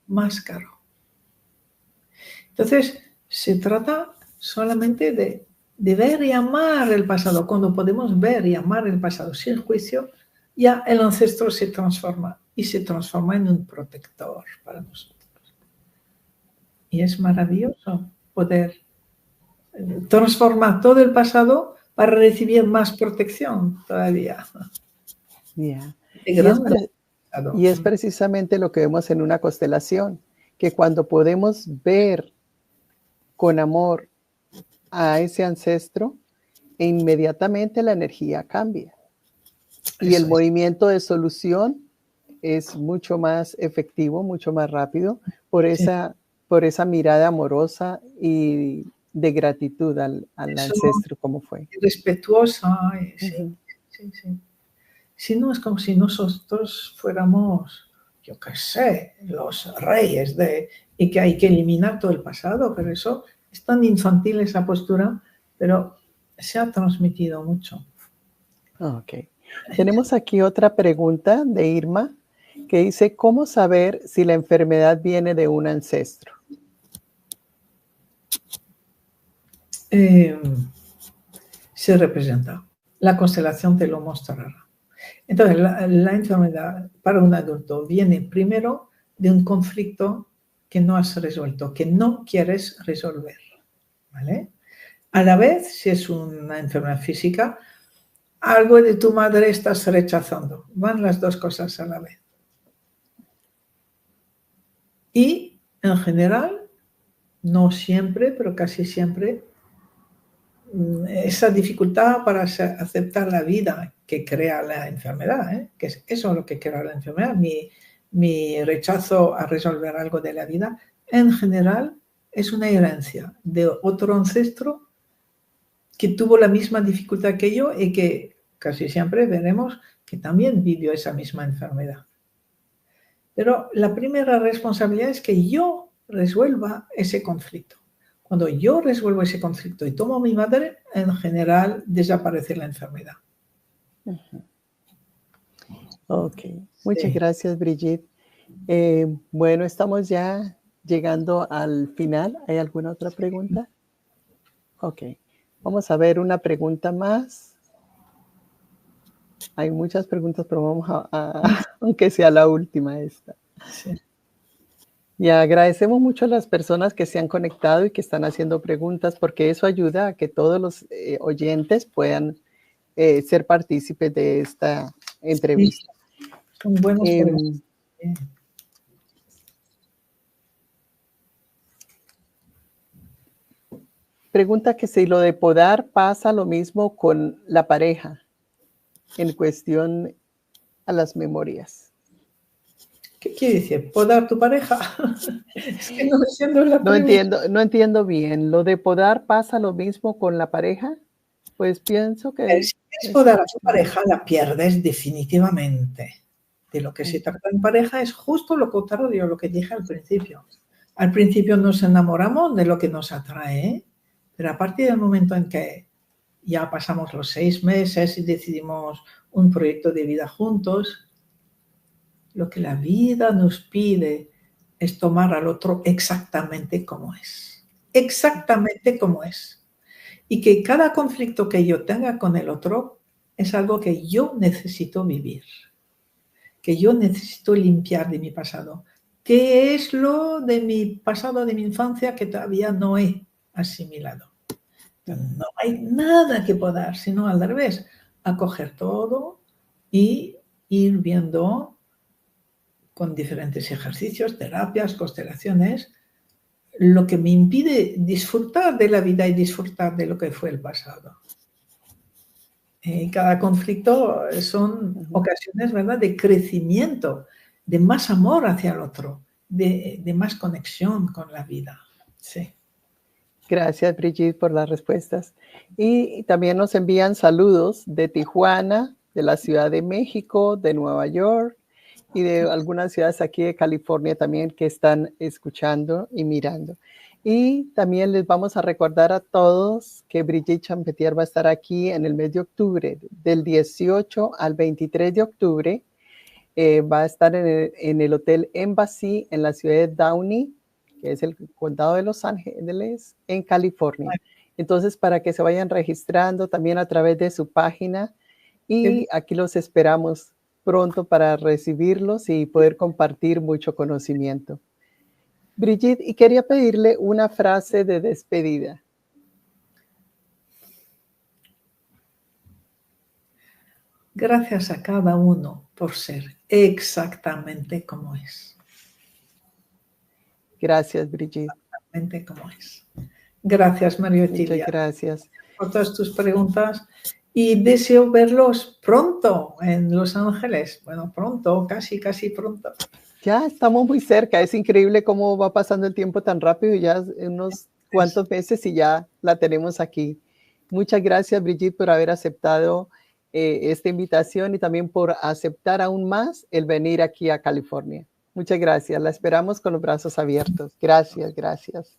Más caro. Entonces, se trata solamente de ver y amar el pasado. Cuando podemos ver y amar el pasado sin juicio, ya el ancestro se transforma y se transforma en un protector para nosotros. Y es maravilloso poder transformar todo el pasado para recibir más protección todavía. Yeah. Integrando. Y es precisamente lo que vemos en una constelación, que cuando podemos ver con amor a ese ancestro, inmediatamente la energía cambia. Y el movimiento de solución es mucho más efectivo, mucho más rápido, por esa mirada amorosa y de gratitud al ancestro, como fue. Respetuosa. Sí. Si no, es como si nosotros fuéramos, yo qué sé, los reyes y que hay que eliminar todo el pasado, pero eso es tan infantil esa postura, pero se ha transmitido mucho. Ok. Tenemos aquí otra pregunta de Irma que dice, ¿cómo saber si la enfermedad viene de un ancestro? Se representa. La constelación te lo mostrará. Entonces, la enfermedad para un adulto viene primero de un conflicto que no has resuelto, que no quieres resolver, ¿vale? A la vez, si es una enfermedad física, algo de tu madre estás rechazando. Van las dos cosas a la vez. Y, en general, no siempre, pero casi siempre, esa dificultad para aceptar la vida que crea la enfermedad, que es eso lo que crea la enfermedad, mi rechazo a resolver algo de la vida, en general es una herencia de otro ancestro que tuvo la misma dificultad que yo y que casi siempre veremos que también vivió esa misma enfermedad. Pero la primera responsabilidad es que yo resuelva ese conflicto. Cuando yo resuelvo ese conflicto y tomo a mi madre, en general desaparece la enfermedad. Ok, muchas gracias, Brigitte. Bueno, estamos ya llegando al final. ¿Hay alguna otra pregunta? Ok, vamos a ver una pregunta más. Hay muchas preguntas, pero vamos aunque sea la última esta. Sí. Y agradecemos mucho a las personas que se han conectado y que están haciendo preguntas, porque eso ayuda a que todos los oyentes puedan ser partícipes de esta entrevista. Son buenas preguntas. Pregunta que si lo de podar pasa lo mismo con la pareja en cuestión a las memorias. ¿Qué quiere decir? ¿Podar tu pareja? Es que no entiendo la No pregunta. entiendo, no entiendo bien. ¿Lo de podar pasa lo mismo con la pareja? Pues pienso que Si quieres es podar a algo tu similar. pareja, la pierdes definitivamente. De lo que se Ujú, trata en pareja es justo lo contrario de lo que dije al principio. Al principio nos enamoramos de lo que nos atrae, pero a partir del momento en que ya pasamos los 6 meses y decidimos un proyecto de vida juntos, lo que la vida nos pide es tomar al otro exactamente como es. Exactamente como es. Y que cada conflicto que yo tenga con el otro es algo que yo necesito vivir, que yo necesito limpiar de mi pasado. ¿Qué es lo de mi pasado, de mi infancia que todavía no he asimilado? ujú. No hay nada que podar, sino al revés, acoger todo y ir viendo con diferentes ejercicios, terapias, constelaciones, lo que me impide disfrutar de la vida y disfrutar de lo que fue el pasado. Cada conflicto son Ujú. ocasiones, ¿verdad?, de crecimiento, de más amor hacia el otro, de más conexión con la vida. Sí. Gracias, Brigitte, por las respuestas. Y también nos envían saludos de Tijuana, de la Ciudad de México, de Nueva York y de algunas ciudades aquí de California también que están escuchando y mirando. Y también les vamos a recordar a todos que Brigitte Champetier va a estar aquí en el mes de octubre, del 18 al 23 de octubre. Va a estar en el Hotel Embassy en la ciudad de Downey, que es el condado de Los Ángeles, en California. Entonces, para que se vayan registrando también a través de su página y aquí los esperamos pronto para recibirlos y poder compartir mucho conocimiento. Brigitte, y quería pedirle una frase de despedida. Gracias a cada uno por ser exactamente como es. Gracias, Brigitte. Exactamente como es. Gracias, María Muchas Etilia, gracias. por todas tus preguntas y deseo verlos pronto en Los Ángeles. Bueno, pronto, casi, casi pronto. Ya estamos muy cerca, es increíble cómo va pasando el tiempo tan rápido, ya en unos cuantos meses y ya la tenemos aquí. Muchas gracias, Brigitte, por haber aceptado esta invitación y también por aceptar aún más el venir aquí a California. Muchas gracias, la esperamos con los brazos abiertos. Gracias, gracias.